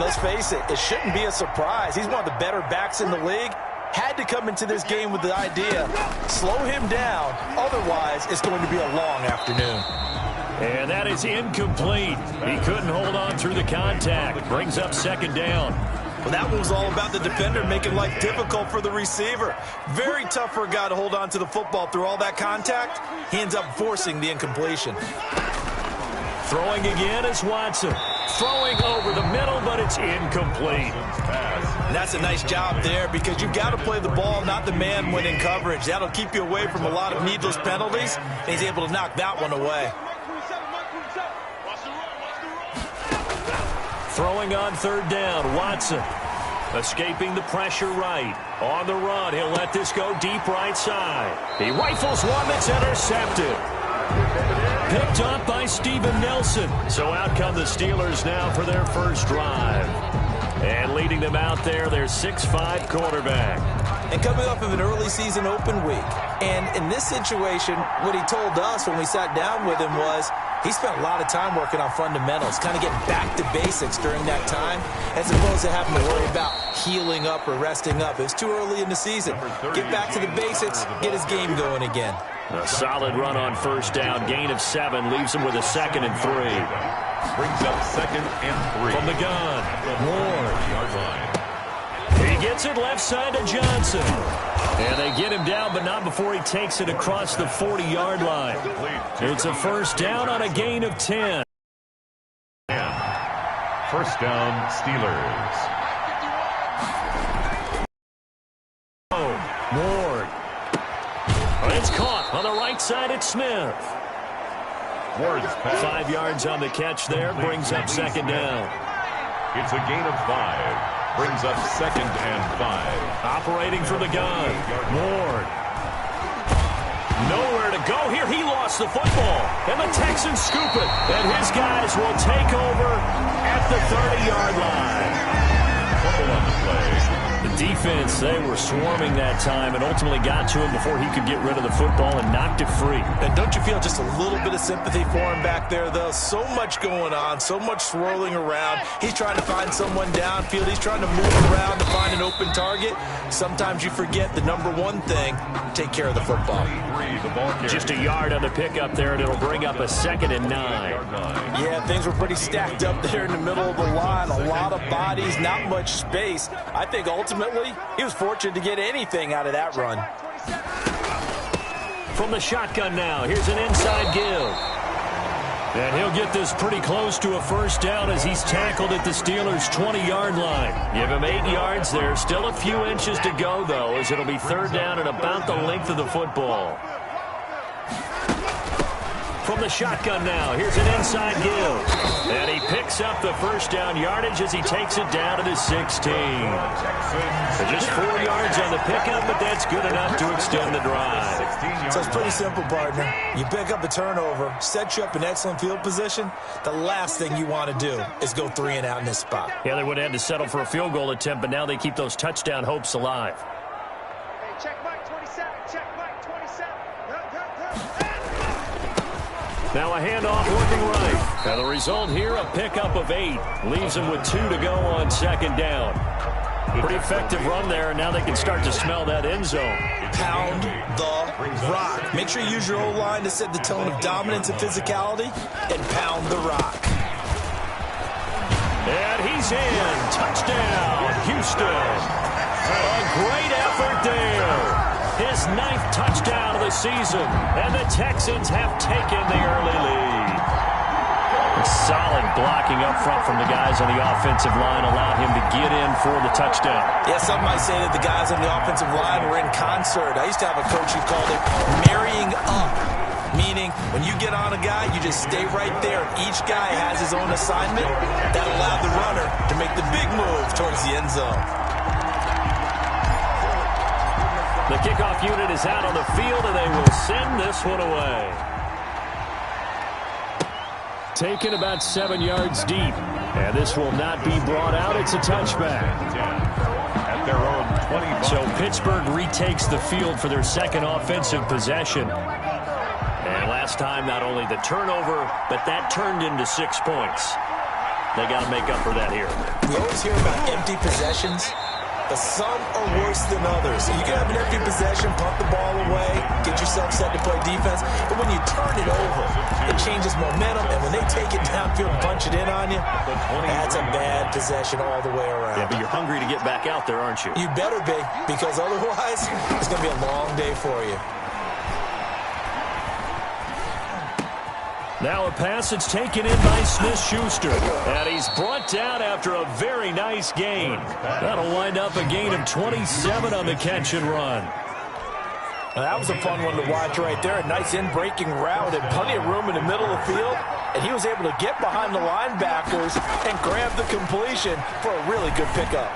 let's face it, it shouldn't be a surprise. He's one of the better backs in the league. Had to come into this game with the idea, slow him down, otherwise it's going to be a long afternoon. And that is incomplete. He couldn't hold on through the contact. Brings up second down. Well, that one was all about the defender making life difficult for the receiver. Very tough for a guy to hold on to the football through all that contact. He ends up forcing the incompletion. Throwing again is Watson. Throwing over the middle, but it's incomplete. And that's a nice job there because you've got to play the ball, not the man when in coverage. That'll keep you away from a lot of needless penalties. And he's able to knock that one away. Throwing on third down, Watson. Escaping the pressure right. On the run, he'll let this go deep right side. He rifles one that's intercepted. Picked up by Steven Nelson. So out come the Steelers now for their first drive. And leading them out there, their 6'5" quarterback. And coming off of an early season open week. And in this situation, what he told us when we sat down with him was he spent a lot of time working on fundamentals, kind of getting back to basics during that time, as opposed to having to worry about healing up or resting up. It was too early in the season. Get back to the basics, get his game going again. A solid run on first down. Gain of 7 leaves him with a 2nd and 3. Brings up 2nd and 3. From the gun, Ward. He gets it left side to Johnson. And they get him down, but not before he takes it across the 40-yard line. It's a first down on a gain of 10. First down, Steelers. Ward. It's caught on the right side at Smith. Ward's pass. 5 yards on the catch there, brings up second down. It's a gain of 5. Brings up 2nd and 5. Operating from the gun. Ward. Nowhere to go here. He lost the football. And the Texans scoop it. And his guys will take over at the 30-yard line. Fumble on the play. The defense, they were swarming that time and ultimately got to him before he could get rid of the football and knocked it free. And don't you feel just a little bit of sympathy for him back there, though? So much going on, so much swirling around. He's trying to find someone downfield. He's trying to move around to find an open target. Sometimes you forget the number one thing, take care of the football. Just a yard on the pickup there, and it'll bring up a 2nd and 9. Yeah, things were pretty stacked up there in the middle of the line. A lot of bodies, not much space. I think ultimately he was fortunate to get anything out of that run. From the shotgun now, here's an inside give. And he'll get this pretty close to a first down as he's tackled at the Steelers' 20-yard line. Give him 8 yards there. Still a few inches to go, though, as it'll be third down and about the length of the football. From the shotgun now, here's an inside give. And he picks up the first down yardage as he takes it down to the 16. Just 4 yards on the pickup, but that's good enough to extend the drive. So it's pretty simple, partner. You pick up a turnover, set you up in excellent field position. The last thing you want to do is go 3 and out in this spot. Yeah, they would have had to settle for a field goal attempt, but now they keep those touchdown hopes alive. Check Mike 27. Check Mike 27. Now a handoff working right. And the result here, a pickup of 8. Leaves them with 2 to go on second down. Pretty effective run there, and now they can start to smell that end zone. Pound the rock. Make sure you use your O-line to set the tone of dominance and physicality, and pound the rock. And he's in. Touchdown, Houston. A great effort there. His 9th touchdown of the season, and the Texans have taken the early lead. Solid blocking up front from the guys on the offensive line allowed him to get in for the touchdown. Yeah, some might say that the guys on the offensive line were in concert. I used to have a coach who called it marrying up, meaning when you get on a guy, you just stay right there. Each guy has his own assignment. That allowed the runner to make the big move towards the end zone. The kickoff unit is out on the field, and they will send this one away. Taken about 7 yards deep. And this will not be brought out. It's a touchback. At their own 25. So Pittsburgh retakes the field for their second offensive possession. And last time, not only the turnover, but that turned into 6 points. They got to make up for that here. We always hear about empty possessions, but some are worse than others. You can have an empty possession, punt the ball away, get yourself set to play defense, but when you turn it over, it changes momentum, and when they take it downfield and punch it in on you, that's a bad possession all the way around. Yeah, but you're hungry to get back out there, aren't you? You better be, because otherwise, it's going to be a long day for you. Now a pass that's taken in by Smith-Schuster. And he's brought down after a very nice gain. That'll wind up a gain of 27 on the catch and run. Now, that was a fun one to watch right there. A nice in-breaking route and plenty of room in the middle of the field. And he was able to get behind the linebackers and grab the completion for a really good pickup.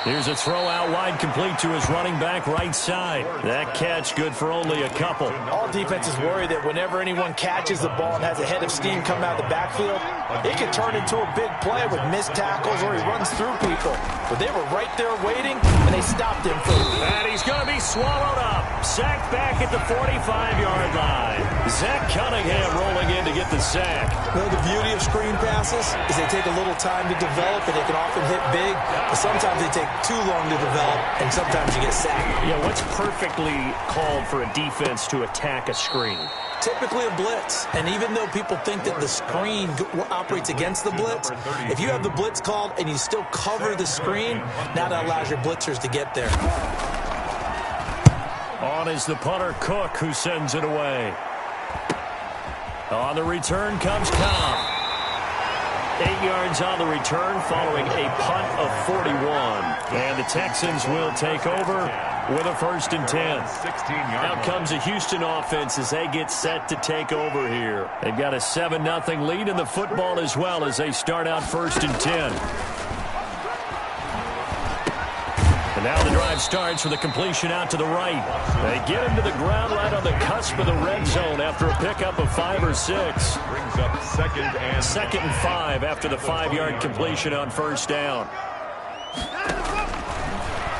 Here's a throw out wide, complete to his running back right side. That catch good for only a couple. All defenses worry that whenever anyone catches the ball and has a head of steam come out of the backfield, it can turn into a big play with missed tackles or he runs through people. But they were right there waiting, and they stopped him for and he's going to be swallowed up. Sacked back at the 45-yard line. Zach Cunningham rolling in to get the sack. Well, the beauty of screen passes is they take a little time to develop, and they can often hit big, but sometimes they take too long to develop, and sometimes you get sacked. Yeah, what's perfectly called for a defense to attack a screen? Typically a blitz, and even though people think that the screen operates against the blitz, if you have the blitz called and you still cover the screen, now that allows your blitzers to get there. On is the punter Cook, who sends it away. On the return comes Cobb. 8 yards on the return following a punt of 41. And the Texans will take over with a 1st and 10. Out comes the Houston offense as they get set to take over here. They've got a 7-0 lead in the football as well as they start out 1st and 10. And now the drive starts with a completion out to the right. They get him to the ground right on the cusp of the red zone after a pickup of 5 or 6. Brings up 2nd and 5 after the 5-yard completion on 1st down.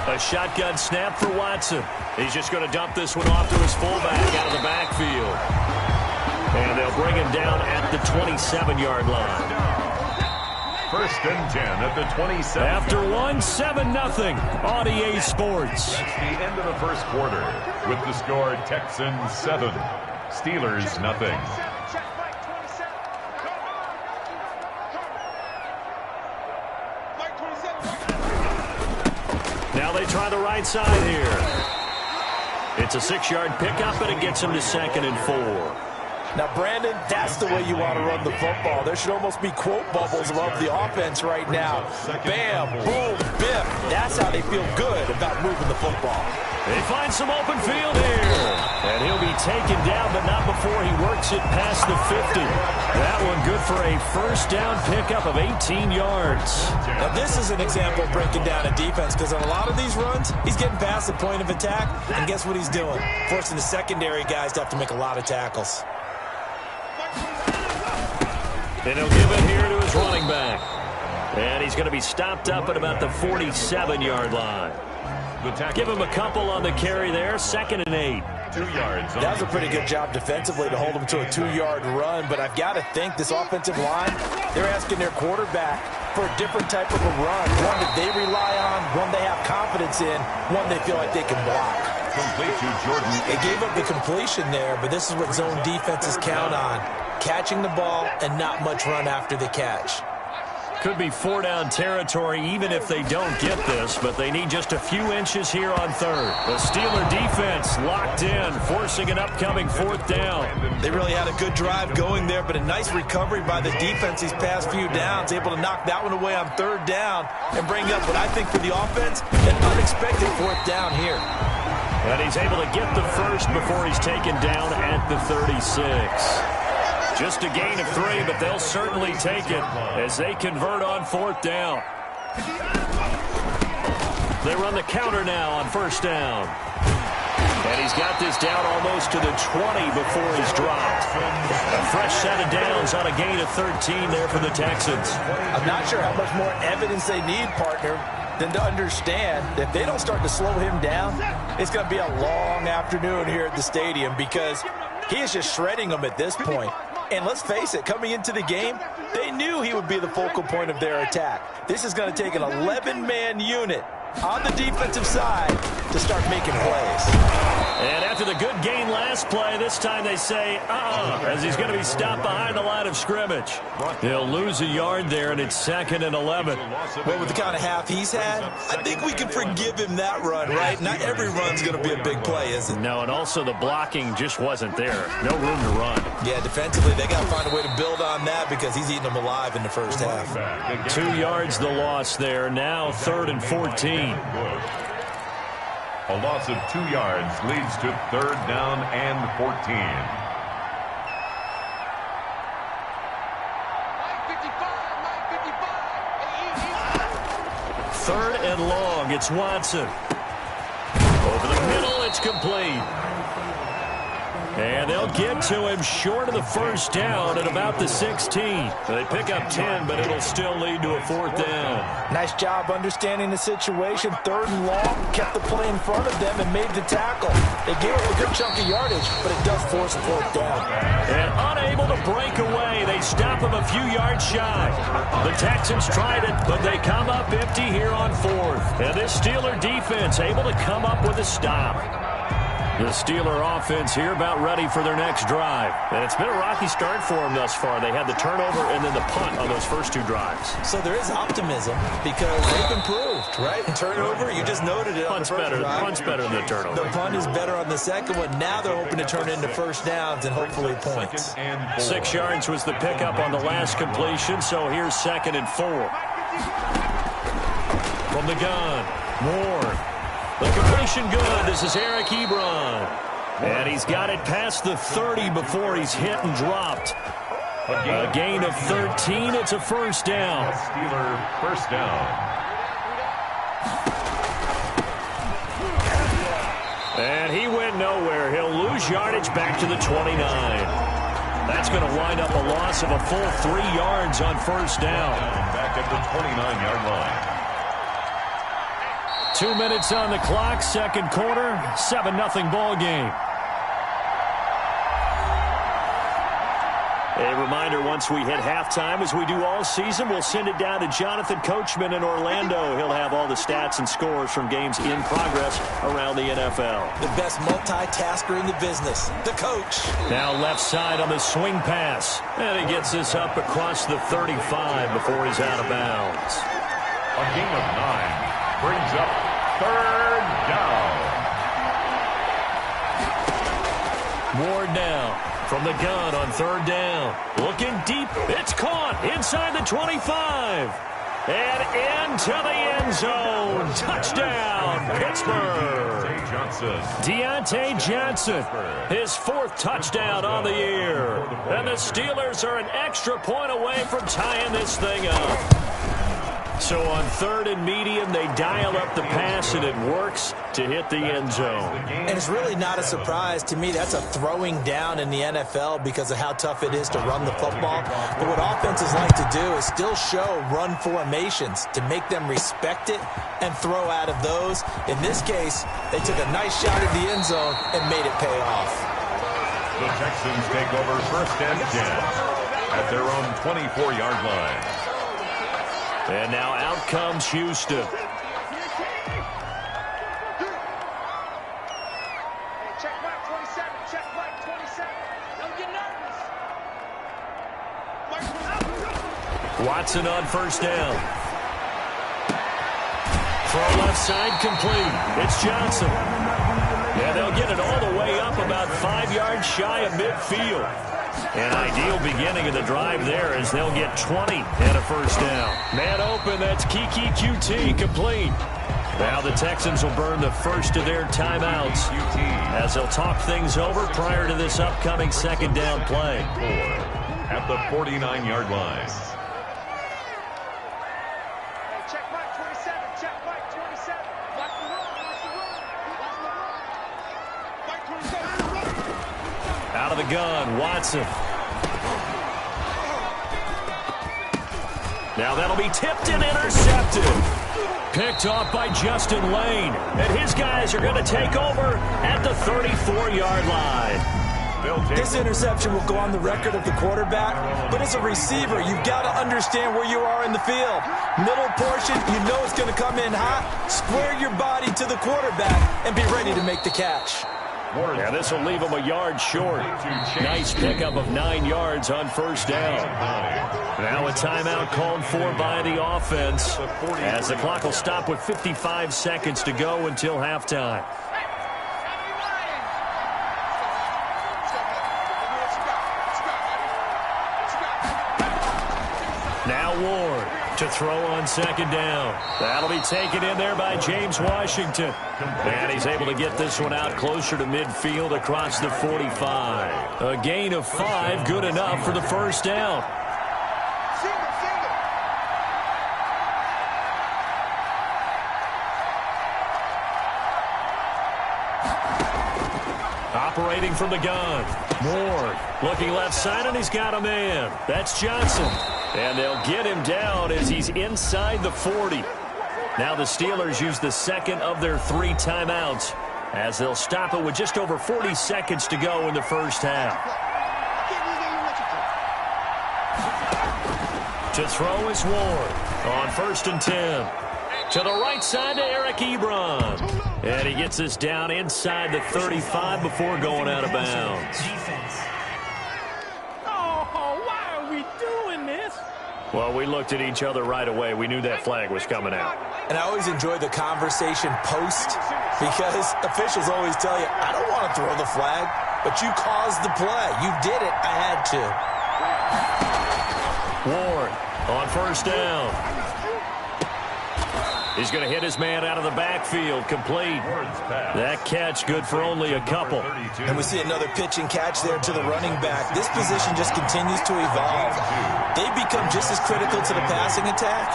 A shotgun snap for Watson. He's just going to dump this one off to his fullback out of the backfield. And they'll bring him down at the 27-yard line. 1st and 10 at the 27. After 7-0 on EA Sports. That's the end of the 1st quarter with the score Texans 7, Steelers nothing. Now they try the right side here. It's a 6-yard pickup, and it gets him to 2nd and 4. Now, Brandon, that's the way you want to run the football. There should almost be quote bubbles above the offense right now. Bam, boom, biff. That's how they feel good about moving the football. They find some open field here. And he'll be taken down, but not before he works it past the 50. That one good for a 1st down pickup of 18 yards. Now, this is an example of breaking down a defense, because on a lot of these runs, he's getting past the point of attack, and guess what he's doing? Forcing the secondary guys to have to make a lot of tackles. And he'll give it here to his running back. And he's going to be stopped up at about the 47-yard line. Give him a couple on the carry there. 2nd and 8. 2 yards. That was a pretty good job defensively to hold him to a 2-yard run, but I've got to think this offensive line, they're asking their quarterback for a different type of a run, one that they rely on, one they have confidence in, one they feel like they can block. Complete to Jordan. They gave up the completion there, but this is what zone defenses count on. Catching the ball and not much run after the catch. Could be 4-down territory even if they don't get this, but they need just a few inches here on 3rd. The Steeler defense locked in, forcing an upcoming 4th down. They really had a good drive going there, but a nice recovery by the defense these past few downs, able to knock that one away on 3rd down and bring up what I think for the offense, an unexpected 4th down here. And he's able to get the 1st before he's taken down at the 36. Just a gain of 3, but they'll certainly take it as they convert on 4th down. They run the counter now on 1st down. And he's got this down almost to the 20 before he's dropped. A fresh set of downs on a gain of 13 there for the Texans. I'm not sure how much more evidence they need, partner, than to understand that if they don't start to slow him down, it's going to be a long afternoon here at the stadium, because he is just shredding them at this point. And let's face it, coming into the game, they knew he would be the focal point of their attack. This is going to take an 11-man unit on the defensive side to start making plays. And after the good gain last play, this time they say, as he's going to be stopped behind the line of scrimmage. He'll lose a yard there, and it's 2nd and 11. Well, with the kind of half he's had, I think we can forgive him that run, right? Not every run's going to be a big play, is it? No, and also the blocking just wasn't there. No room to run. Yeah, defensively, they got to find a way to build on that because he's eating them alive in the first half. 2 yards the loss there. Now 3rd and 14. A loss of 2 yards leads to 3rd down and 14. 3rd and long. It's Watson. Over the middle, it's complete. And they'll get to him short of the first down at about the 16. They pick up 10, but it'll still lead to a 4th down. Nice job understanding the situation. 3rd and long, kept the play in front of them and made the tackle. They gave up a good chunk of yardage, but it does force a 4th down. And unable to break away, they stop him a few yards shy. The Texans tried it, but they come up empty here on 4th. And this Steeler defense able to come up with a stop. The Steeler offense here about ready for their next drive. And it's been a rocky start for them thus far. They had the turnover and then the punt on those first 2 drives. So there is optimism because they've improved, right? Turnover, you just noted it. Punt's better than the turnover. The punt is better on the second one. Now they're hoping to turn into first downs and hopefully points. 6 yards was the pickup on the last completion, so here's 2nd and 4. From the gun, Ward. The completion good. This is Eric Ebron. And he's got it past the 30 before he's hit and dropped. A gain of 13. It's a first down. Steeler first down. And he went nowhere. He'll lose yardage back to the 29. That's going to wind up a loss of a full 3 yards on first down. Back at the 29-yard line. 2 minutes on the clock, second quarter, 7-0 ball game. A reminder, once we hit halftime, as we do all season, we'll send it down to Jonathan Coachman in Orlando. He'll have all the stats and scores from games in progress around the NFL. The best multitasker in the business, the coach. Now left side on the swing pass. And he gets this up across the 35 before he's out of bounds. A gain of 9. Brings up 3rd down. Ward now from the gun on 3rd down. Looking deep. It's caught inside the 25. And into the end zone. Touchdown, Pittsburgh. Deontay Johnson, his 4th touchdown on the year. And the Steelers are an extra point away from tying this thing up. So on 3rd and medium, they dial up the pass, and it works to hit the end zone. And it's really not a surprise to me. That's a throwing down in the NFL because of how tough it is to run the football. But what offenses like to do is still show run formations to make them respect it and throw out of those. In this case, they took a nice shot at the end zone and made it pay off. The Texans take over 1st and 10 at their own 24-yard line. And now out comes Houston. Check back 27. Check back 27. Don't get nervous. Watson on first down. Throw left side complete. It's Johnson. Yeah, they'll get it all the way up about 5 yards shy of midfield. An ideal beginning of the drive there as they'll get 20 and a first down. Man open, that's Kiki QT complete. Now the Texans will burn the first of their timeouts as they'll talk things over prior to this upcoming 2nd down play. At the 49-yard line. Check back 27. Check back 27. Watch the run. Watch the run. Watch the run. Out of the gun, Watson. Now that'll be tipped and intercepted. Picked off by Justin Lane. And his guys are going to take over at the 34-yard line. This interception will go on the record of the quarterback, but as a receiver, you've got to understand where you are in the field. Middle portion, you know it's going to come in hot. Square your body to the quarterback and be ready to make the catch. Yeah, this will leave him a yard short. Nice pickup of 9 yards on first down. Now a timeout called for by the offense, as the clock will stop with 55 seconds to go until halftime. Now Ward to throw on second down. That'll be taken in there by James Washington. And he's able to get this one out closer to midfield across the 45. A gain of 5, good enough for the first down. Operating from the gun. Ward looking left side, and he's got a man. That's Johnson. And they'll get him down as he's inside the 40. Now the Steelers use the second of their 3 timeouts, as they'll stop it with just over 40 seconds to go in the first half. To throw is Ward on 1st and 10. To the right side to Eric Ebron. And he gets this down inside the 35 before going out of bounds. Well, we looked at each other right away. We knew that flag was coming out. And I always enjoy the conversation post, because officials always tell you, I don't want to throw the flag, but you caused the play. You did it. I had to. Ward on first down. He's going to hit his man out of the backfield, complete. That catch good for only a couple. And we see another pitch and catch there to the running back. This position just continues to evolve. They become just as critical to the passing attack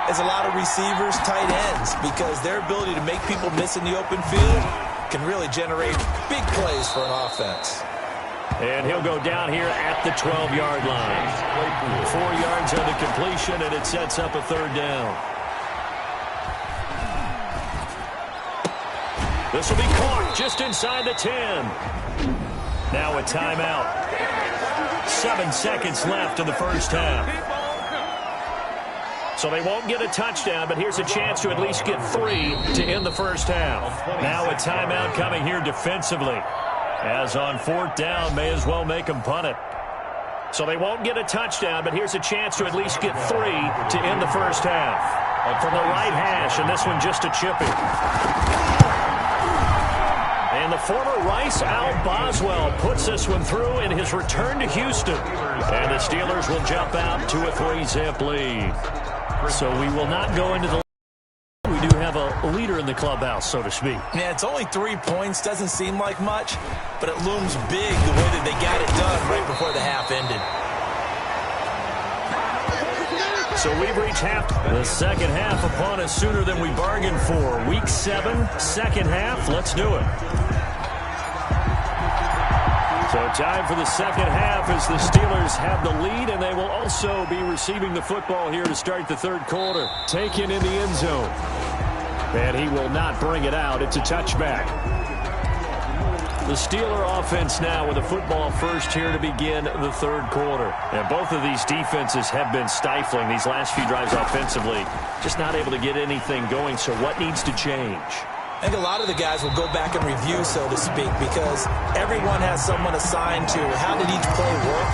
as a lot of receivers, tight ends, because their ability to make people miss in the open field can really generate big plays for an offense. And he'll go down here at the 12-yard line. 4 yards on the completion, and it sets up a third down. This will be caught just inside the 10. Now a timeout. 7 seconds left in the first half. So they won't get a touchdown, but here's a chance to at least get 3 to end the first half. Now a timeout coming here defensively. As on 4th down, may as well make them punt it. So they won't get a touchdown, but here's a chance to at least get 3 to end the first half. From the right hash, and this one just a chipping. And the former Rice Al Boswell puts this one through in his return to Houston. And the Steelers will jump out to a 3-zip lead. So we will not go into the... We do have a leader in the clubhouse, so to speak. Yeah, it's only 3 points. Doesn't seem like much, but it looms big the way that they got it done right before the half ended. So we've reached the second half upon us sooner than we bargained for. Week 7, second half. Let's do it. So time for the second half as the Steelers have the lead, and they will also be receiving the football here to start the third quarter. Taken in the end zone. And he will not bring it out. It's a touchback. The Steeler offense now with the football first here to begin the third quarter. And both of these defenses have been stifling these last few drives offensively. Just not able to get anything going. So what needs to change? I think a lot of the guys will go back and review, so to speak, because everyone has someone assigned to how did each play work.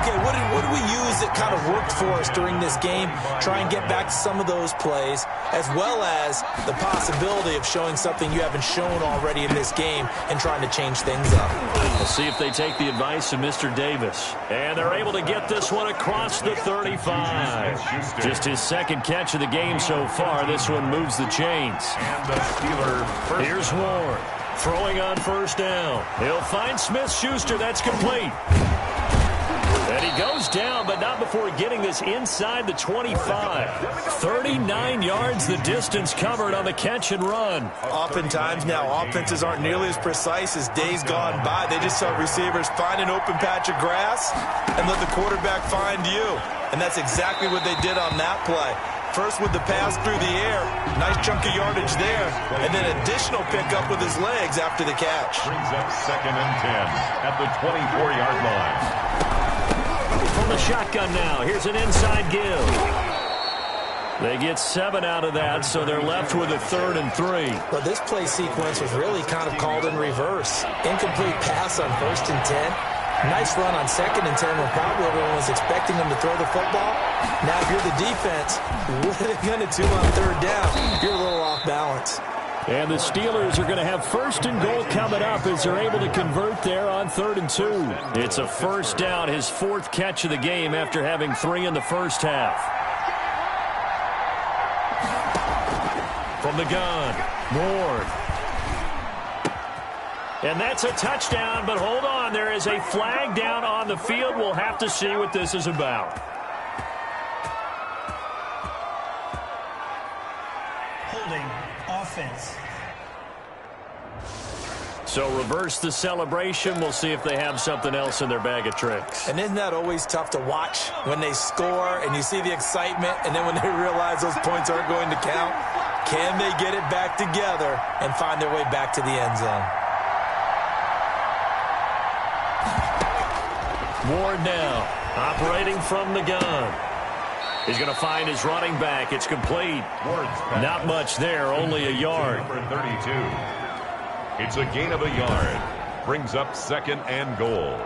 Okay, what did we use that kind of worked for us during this game? Try and get back to some of those plays, as well as the possibility of showing something you haven't shown already in this game and trying to change things up. We'll see if they take the advice of Mr. Davis. And they're able to get this one across the 35. Just his second catch of the game so far. This one moves the chains. And the Steelers. Here's Ward. Throwing on first down. He'll find Smith-Schuster. That's complete. And he goes down, but not before getting this inside the 25. 39 yards the distance covered on the catch and run. Oftentimes now, offenses aren't nearly as precise as days gone by. They just tell receivers, find an open patch of grass and let the quarterback find you. And that's exactly what they did on that play. First with the pass through the air. Nice chunk of yardage there. And then additional pickup with his legs after the catch. Brings up 2nd and 10 at the 24-yard line. From the shotgun now, here's an inside give. They get 7 out of that, so they're left with a 3rd and 3. But this play sequence was really kind of called in reverse. Incomplete pass on 1st and 10. Nice run on 2nd and 10 when probably everyone was expecting them to throw the football. Now, if you're the defense, what are they going to do on 3rd down? You're a little off balance. And the Steelers are going to have 1st and goal coming up as they're able to convert there on 3rd and 2. It's a 1st down, his 4th catch of the game after having 3 in the first half. From the gun, Ward. And that's a touchdown, but hold on. There is a flag down on the field. We'll have to see what this is about. Holding offense. So reverse the celebration. We'll see if they have something else in their bag of tricks. And isn't that always tough to watch when they score and you see the excitement, and then when they realize those points aren't going to count? Can they get it back together and find their way back to the end zone? Ward now, operating from the gun. He's going to find his running back. It's complete. Not much there, only a yard. Number 32. It's a gain of a yard. Brings up 2nd and goal.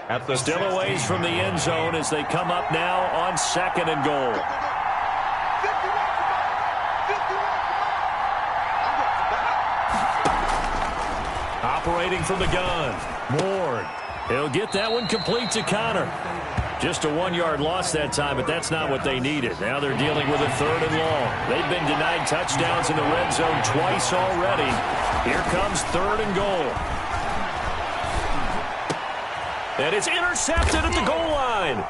At the Still a ways from the end zone as they come up now on 2nd and goal. Operating from the gun, Ward. He'll get that one complete to Connor. Just a 1-yard loss that time, but that's not what they needed. Now they're dealing with a 3rd and long. They've been denied touchdowns in the red zone twice already. Here comes 3rd and goal. And it's intercepted at the goal line.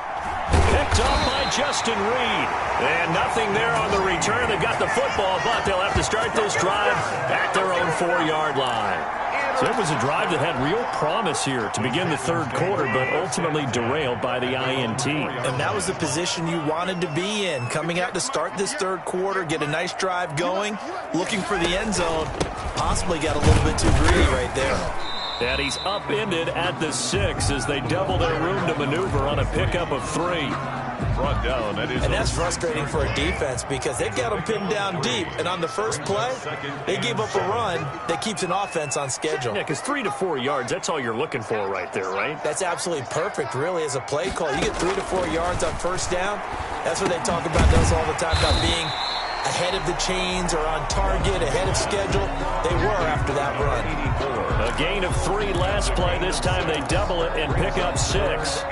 Picked off by Justin Reed. And nothing there on the return. They've got the football, but they'll have to start this drive at their own 4-yard line. So it was a drive that had real promise here to begin the 3rd quarter, but ultimately derailed by the INT. And that was the position you wanted to be in. Coming out to start this 3rd quarter, get a nice drive going, looking for the end zone. Possibly got a little bit too greedy right there. And he's upended at the 6 as they double their room to maneuver on a pickup of 3. Brought down. And that's frustrating for a defense because they've got them pinned down deep. And on the first play, they gave up a run that keeps an offense on schedule. Yeah, because 3 to 4 yards, that's all you're looking for right there, right? That's absolutely perfect, really, as a play call. You get 3 to 4 yards on 1st down. That's what they talk about us all the time, about being ahead of the chains or on target, ahead of schedule. They were after that run. A gain of 3 last play. This time they double it and pick up 6.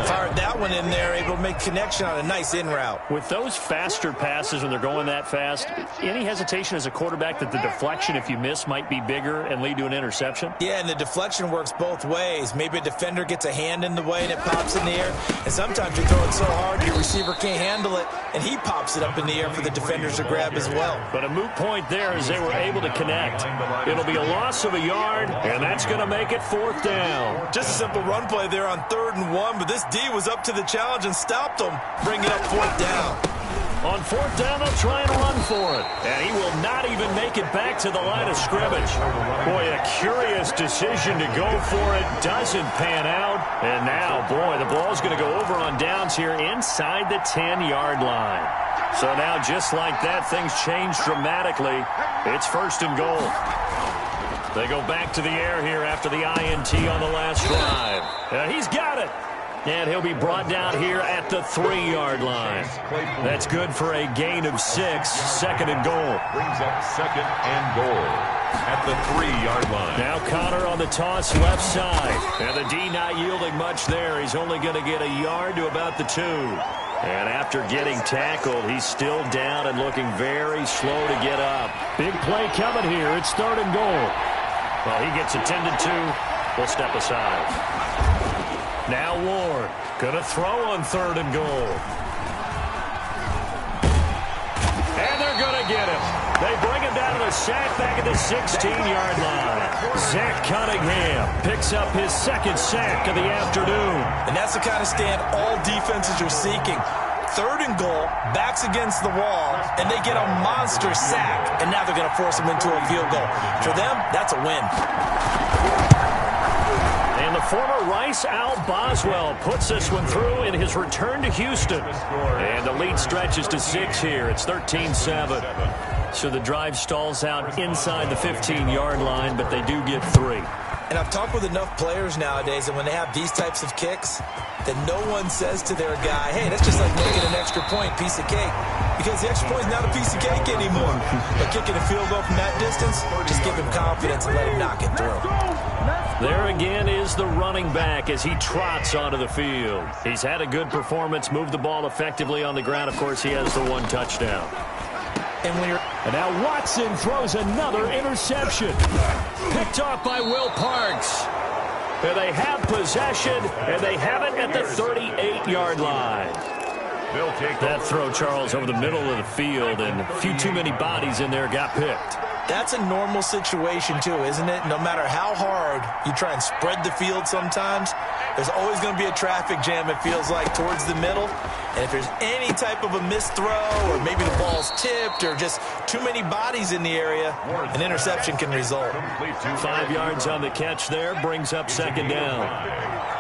Fired that one in there, able to make connection on a nice in route. With those faster passes when they're going that fast, any hesitation as a quarterback that the deflection, if you miss, might be bigger and lead to an interception? Yeah, and the deflection works both ways. Maybe a defender gets a hand in the way and it pops in the air. And sometimes you throw it so hard your receiver can't handle it, and he pops it up in the air for the defenders to grab as well. But a moot point there as they were able to connect. It'll be a loss of a yard, and that's going to make it 4th down. Just a simple run play there on 3rd and 1, but this D was up to the challenge and stopped them, bringing up 4th down. On 4th down, they'll try and run for it. And he will not even make it back to the line of scrimmage. Boy, a curious decision to go for it. Doesn't pan out. And now, boy, the ball's going to go over on downs here inside the 10-yard line. So now, just like that, things change dramatically. It's 1st and goal. They go back to the air here after the INT on the last drive. He's got it. And he'll be brought down here at the 3-yard line. That's good for a gain of 6, 2nd and goal. Brings up 2nd and goal at the 3-yard line. Now Connor on the toss left side. And the D not yielding much there. He's only going to get a yard to about the 2. And after getting tackled, he's still down and looking very slow to get up. Big play coming here. It's 3rd and goal. Well, he gets attended to. We'll step aside. Now Ward, going to throw on 3rd and goal. And they're going to get him. They bring him down to the sack back at the 16-yard line. Zach Cunningham picks up his 2nd sack of the afternoon. And that's the kind of stand all defenses are seeking. 3rd and goal, backs against the wall, and they get a monster sack, and now they're going to force them into a field goal. For them, that's a win. And the former Rice Al Boswell puts this one through in his return to Houston. And the lead stretches to 6 here. It's 13-7. So the drive stalls out inside the 15-yard line, but they do get 3. And I've talked with enough players nowadays, and when they have these types of kicks, that no one says to their guy, hey, that's just like making an extra point, piece of cake. Because the extra point is not a piece of cake anymore. But kicking a field goal from that distance, just give him confidence and let him knock it through. There again is the running back as he trots onto the field. He's had a good performance, moved the ball effectively on the ground. Of course, he has the 1 touchdown. And now Watson throws another interception. Picked off by Will Parks. And they have possession, and they have it at the 38-yard line. That throw, Charles, over the middle of the field, and a few too many bodies in there got picked. That's a normal situation, too, isn't it? No matter how hard you try and spread the field sometimes, there's always going to be a traffic jam, it feels like, towards the middle. And if there's any type of a missed throw, or maybe the ball's tipped, or just too many bodies in the area, an interception can result. 5 yards on the catch there, brings up 2nd down.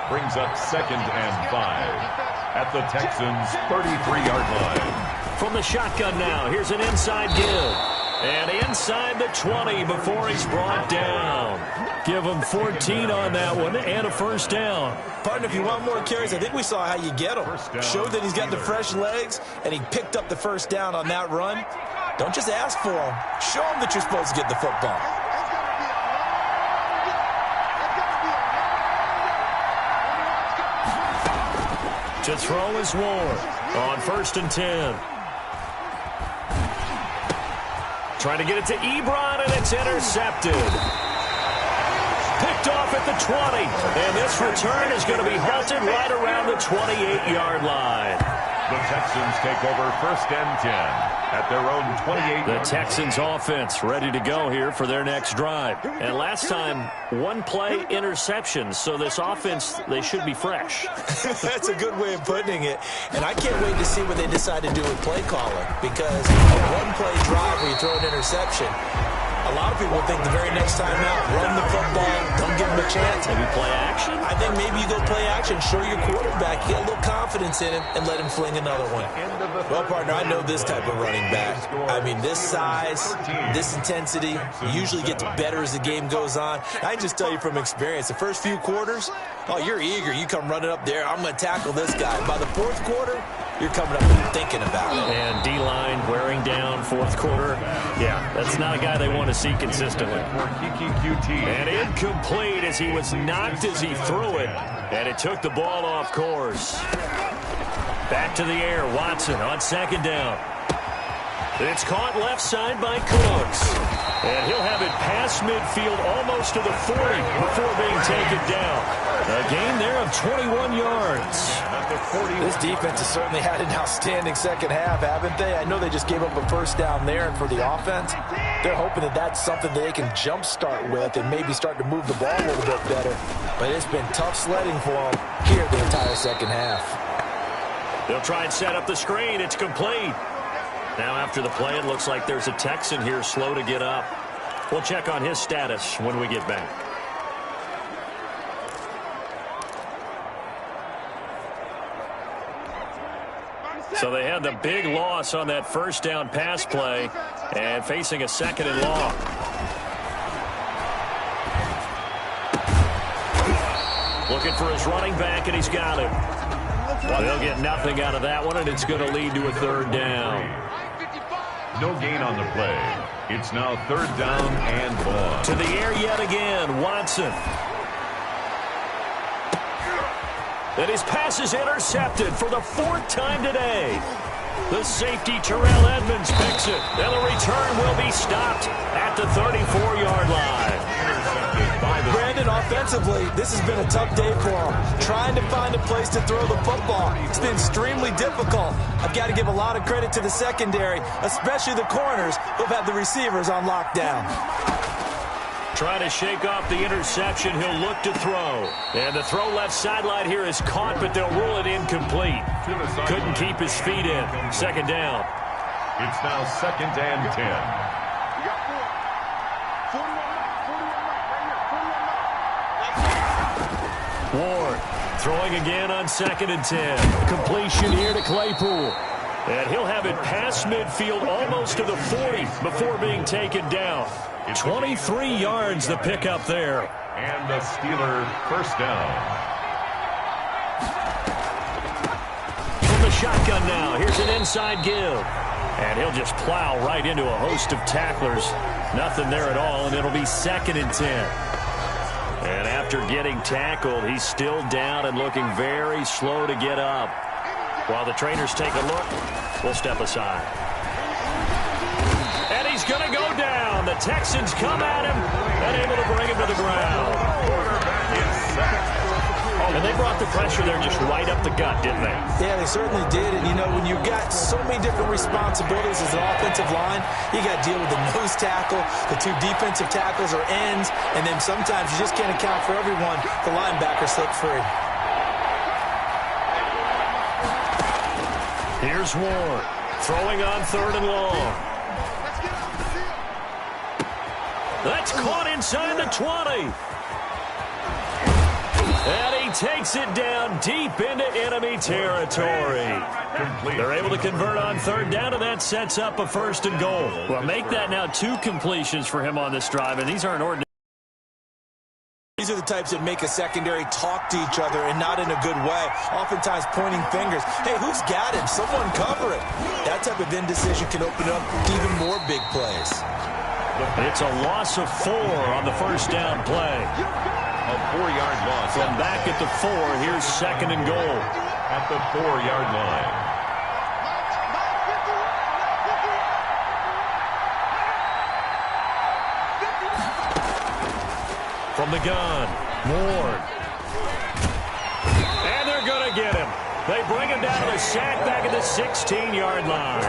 Brings up 2nd and 5 at the Texans' 33-yard line. From the shotgun now, here's an inside give. And inside the 20 before he's brought down. Give him 14 on that one and a 1st down. Partner, if you want more carries, I think we saw how you get him. Showed that he's got the fresh legs, and he picked up the 1st down on that run. Don't just ask for him. Show him that you're supposed to get the football. To throw is Ward on 1st and 10. Trying to get it to Ebron, and it's intercepted. Picked off at the 20. And this return is going to be halted right around the 28-yard line. The Texans take over 1st and 10 at their own 28. The Texans offense ready to go here for their next drive. And last time, 1-play interception. So this offense, they should be fresh. That's a good way of putting it. And I can't wait to see what they decide to do with play calling. Because a 1-play drive where you throw an interception, a lot of people think the very next time out, run the football, don't give him a chance. Maybe play action? I think maybe you go play action, show your quarterback, get a little confidence in him, and let him fling another one. Well, partner, I know this type of running back. I mean, this size, this intensity, usually gets better as the game goes on. I can just tell you from experience, the first few quarters, oh, you're eager. You come running up there, I'm going to tackle this guy. By the 4th quarter, you're coming up and thinking about it. And D-line wearing down 4th quarter. Yeah, that's not a guy they want to see consistently. And incomplete as he was knocked as he threw it. And it took the ball off course. Back to the air, Watson on 2nd down. It's caught left side by Cooks. And he'll have it past midfield almost to the 40 before being taken down. A gain there of 21 yards. This defense has certainly had an outstanding 2nd half, haven't they? I know they just gave up a 1st down there, and for the offense, they're hoping that that's something that they can jumpstart with and maybe start to move the ball a little bit better. But it's been tough sledding for them here the entire 2nd half. They'll try and set up the screen. It's complete. Now after the play, it looks like there's a Texan here slow to get up. We'll check on his status when we get back. So they had the big loss on that 1st down pass play and facing a 2nd and long. Looking for his running back, and he's got it. Well, they'll get nothing out of that one, and it's going to lead to a 3rd down. No gain on the play. It's now 3rd down and 1. To the air yet again, Watson. And his pass is intercepted for the 4th time today. The safety, Terrell Edmonds, picks it. And the return will be stopped at the 34-yard line. Brandon, offensively, this has been a tough day for him. Trying to find a place to throw the football. It's been extremely difficult. I've got to give a lot of credit to the secondary, especially the corners who've had the receivers on lockdown. trying to shake off the interception. He'll look to throw. And the throw left sideline here is caught, but they'll rule it incomplete. Couldn't keep his feet in. Second down. It's now 2nd and 10. You got 4. 41 right here. 41 Ward throwing again on 2nd and 10. Completion here to Claypool. And he'll have it past midfield almost to the 40 before being taken down. 23 yards the pickup there. And the Steeler first down. From the shotgun now, here's an inside give. And he'll just plow right into a host of tacklers. Nothing there at all, and it'll be 2nd and 10. And after getting tackled, he's still down and looking very slow to get up. While the trainers take a look, we'll step aside. And he's going to go down. The Texans come at him and able to bring him to the ground. And they brought the pressure there just right up the gut, didn't they? Yeah, they certainly did. And, you know, when you've got so many different responsibilities as an offensive line, you got to deal with the nose tackle, the 2 defensive tackles or ends, and then sometimes you just can't account for everyone. The linebacker slipped free. Here's Ward throwing on 3rd and long. That's caught inside the 20. And he takes it down deep into enemy territory. They're able to convert on 3rd down, and that sets up a 1st and goal. Well, make that now 2 completions for him on this drive, and these aren't ordinary. These are the types that make a secondary talk to each other and not in a good way, oftentimes pointing fingers. Hey, who's got him? Someone cover it. That type of indecision can open up even more big plays. It's a loss of 4 on the 1st down play. A 4-yard loss. From back at the 4, here's 2nd and goal. At the 4-yard line. From the gun, Ward. And they're going to get him. They bring him down to the sack back at the 16-yard line.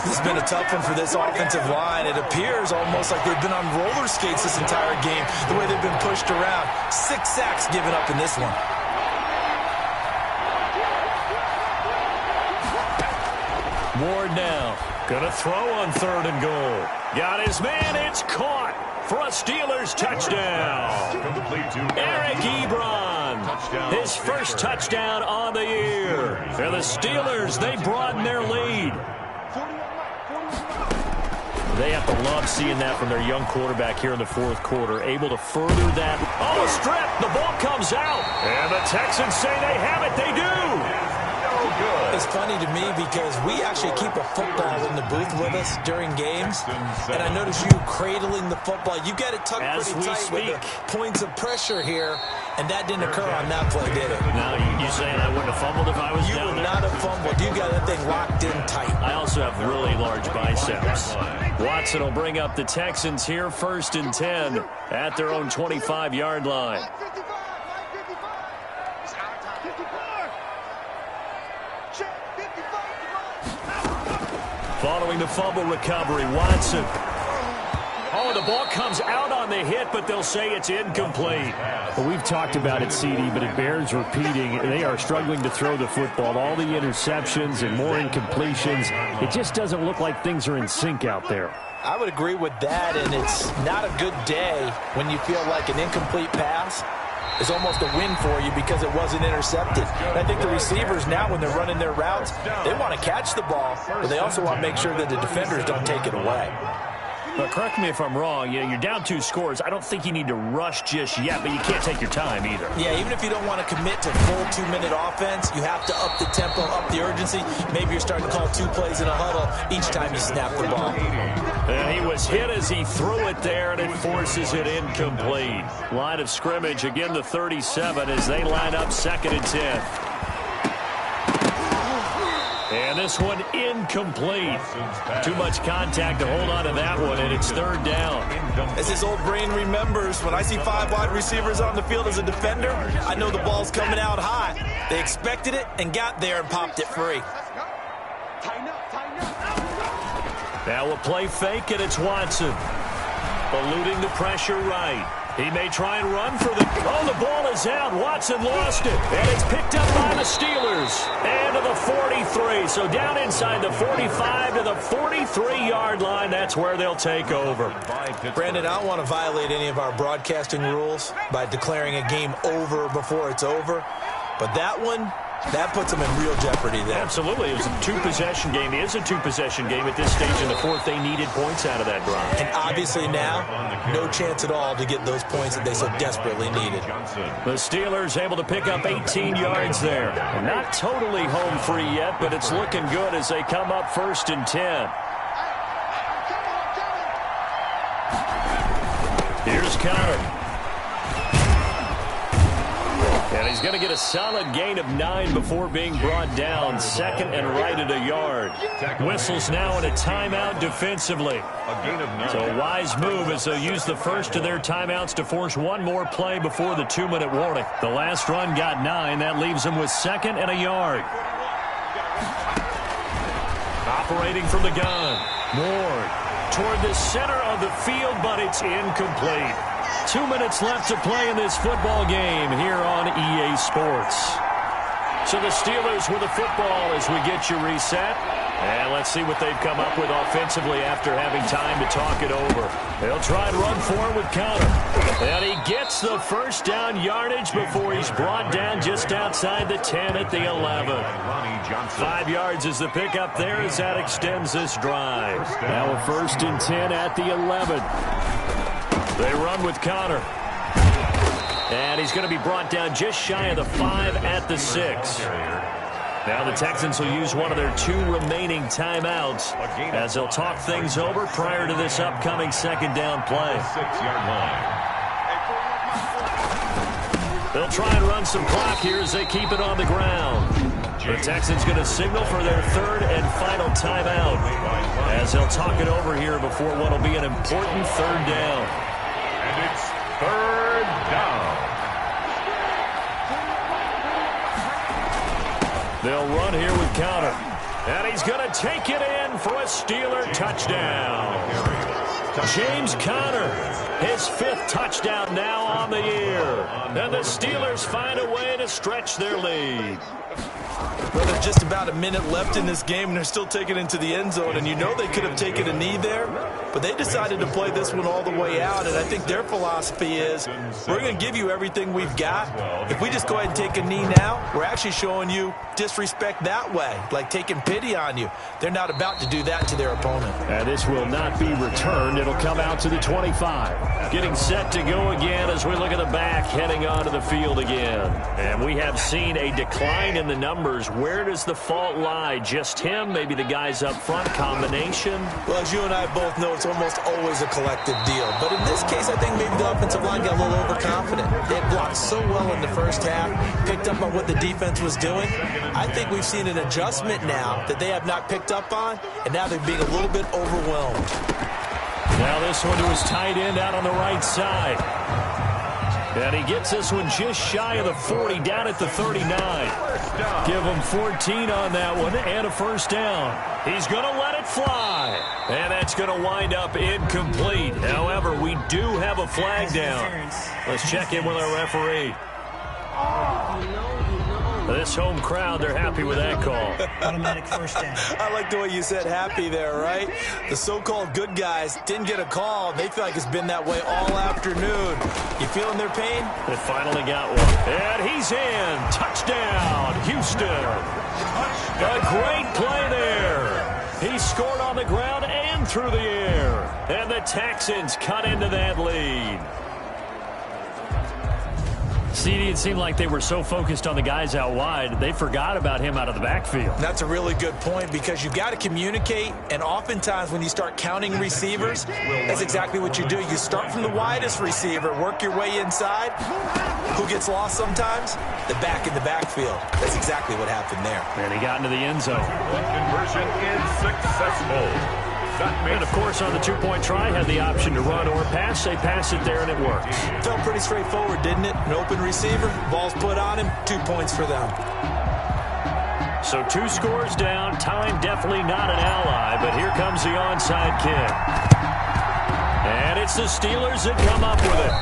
This has been a tough one for this offensive line. It appears almost like they've been on roller skates this entire game, the way they've been pushed around. 6 sacks given up in this one. Ward now. Gonna throw on 3rd and goal. Got his man. It's caught for a Steelers touchdown. Eric Ebron. His first touchdown on the year. And the Steelers, they broaden their lead. They have to love seeing that from their young quarterback here in the 4th quarter, able to further that. Oh, a strip. The ball comes out. And the Texans say they have it. They do. It's funny to me because we actually keep a football in the booth with us during games, and I notice you cradling the football. You got it tucked pretty tight with the points of pressure here, and that didn't occur on that play, did it? No, you saying I wouldn't have fumbled if I was down there? You would not have fumbled. You got that thing locked in tight. I also have really large biceps. Watson will bring up the Texans here, 1st and 10 at their own 25-yard line. Following the fumble recovery, Watson. Oh, the ball comes out on the hit, but they'll say it's incomplete. Well, we've talked about it, CD, but it bears repeating. They are struggling to throw the football. All the interceptions and more incompletions. It just doesn't look like things are in sync out there. I would agree with that, and it's not a good day when you feel like an incomplete pass is almost a win for you because it wasn't intercepted. And I think the receivers now, when they're running their routes, they want to catch the ball, but they also want to make sure that the defenders don't take it away. But correct me if I'm wrong, you're down 2 scores. I don't think you need to rush just yet, but you can't take your time either. Yeah, even if you don't want to commit to full 2-minute offense, you have to up the tempo, up the urgency. Maybe you're starting to call 2 plays in a huddle each time you snap the ball. And he was hit as he threw it there, and it forces it incomplete. Line of scrimmage, again the 37 as they line up 2nd and 10. And this one incomplete. Too much contact to hold on to that one, and it's 3rd down. As his old brain remembers, when I see 5 wide receivers on the field as a defender, I know the ball's coming out hot. They expected it and got there and popped it free. Now we'll play fake, and it's Watson. eluding the pressure right. He may try and run for the... Oh, the ball is out. Watson lost it. And it's picked up by the Steelers. And to the 43. So down inside the 45 to the 43-yard line. That's where they'll take over. Brandon, I don't want to violate any of our broadcasting rules by declaring a game over before it's over. But that one... that puts them in real jeopardy there. Absolutely. It was a two-possession game. It is a two-possession game at this stage in the fourth. They needed points out of that drive. And obviously now, no chance at all to get those points that they so desperately needed. The Steelers able to pick up 18 yards there. Not totally home free yet, but it's looking good as they come up 1st and 10. Here's Connor. And he's going to get a solid gain of 9 before being brought down. 2nd and right at a yard. Whistles now in a timeout defensively. So a wise move as they'll use the first of their timeouts to force one more play before the 2-minute warning. The last run got 9. That leaves them with 2nd and a yard. Operating from the gun. Ward toward the center of the field, but it's incomplete. 2 minutes left to play in this football game here on EA Sports. So the Steelers with the football as we get you reset. And let's see what they've come up with offensively after having time to talk it over. They'll try and run for it with Connor. And he gets the first down yardage before he's brought down just outside the 10 at the 11. 5 yards is the pickup there as that extends this drive. Now a 1st and 10 at the 11. They run with Connor. And he's going to be brought down just shy of the 5 at the 6. Now the Texans will use one of their 2 remaining timeouts as they'll talk things over prior to this upcoming 2nd down play. They'll try and run some clock here as they keep it on the ground. The Texans going to signal for their 3rd and final timeout as they'll talk it over here before what will be an important 3rd down. And it's 3rd down. They'll run here with Connor. And he's going to take it in for a Steeler touchdown. James Conner, his 5th touchdown now on the year. And the Steelers find a way to stretch their lead. Well, there's just about a minute left in this game, and they're still taking it into the end zone. And you know they could have taken a knee there, but they decided to play this one all the way out. And I think their philosophy is, we're going to give you everything we've got. If we just go ahead and take a knee now, we're actually showing you disrespect that way, like taking pity on you. They're not about to do that to their opponent. And this will not be returned. It'll come out to the 25. Getting set to go again as we look at the back, heading onto the field again. And we have seen a decline in the numbers. Where does the fault lie? Just him? Maybe the guys up front? Combination? Well, as you and I both know, it's almost always a collective deal. But in this case, I think maybe the offensive line got a little overconfident. They had blocked so well in the first half, picked up on what the defense was doing. I think we've seen an adjustment now that they have not picked up on, and now they're being a little bit overwhelmed. Now this one to his tight end out on the right side. And he gets this one just shy of the 40, down at the 39. Give him 14 on that one and a 1st down. He's going to let it fly. And that's going to wind up incomplete. However, we do have a flag down. Let's check in with our referee. This home crowd, they're happy with that call. Automatic 1st down. I like the way you said happy there, right? The so-called good guys didn't get a call. They feel like it's been that way all afternoon. You feeling their pain? They finally got one. And he's in. Touchdown, Houston. A great play there. He scored on the ground and through the air. And the Texans cut into that lead. CD, it seemed like they were so focused on the guys out wide, they forgot about him out of the backfield. That's a really good point because you've got to communicate, and oftentimes when you start counting receivers, that's exactly what you do. You start from the widest receiver, work your way inside. Who gets lost sometimes? The back in the backfield. That's exactly what happened there. And he got into the end zone. Conversion is successful. And, of course, on the 2-point try, had the option to run or pass. They pass it there, and it worked. Felt pretty straightforward, didn't it? An open receiver, ball's put on him, 2 points for them. So 2 scores down. Time definitely not an ally, but here comes the onside kick. And it's the Steelers that come up with it.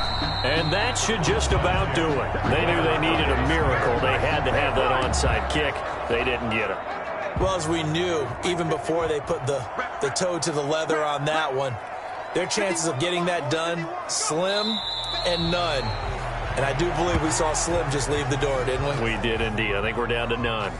And that should just about do it. They knew they needed a miracle. They had to have that onside kick. They didn't get it. Well, as we knew, even before they put the toe to the leather on that one, their chances of getting that done, slim and none. And I do believe we saw slim just leave the door, didn't we? We did indeed. I think we're down to none.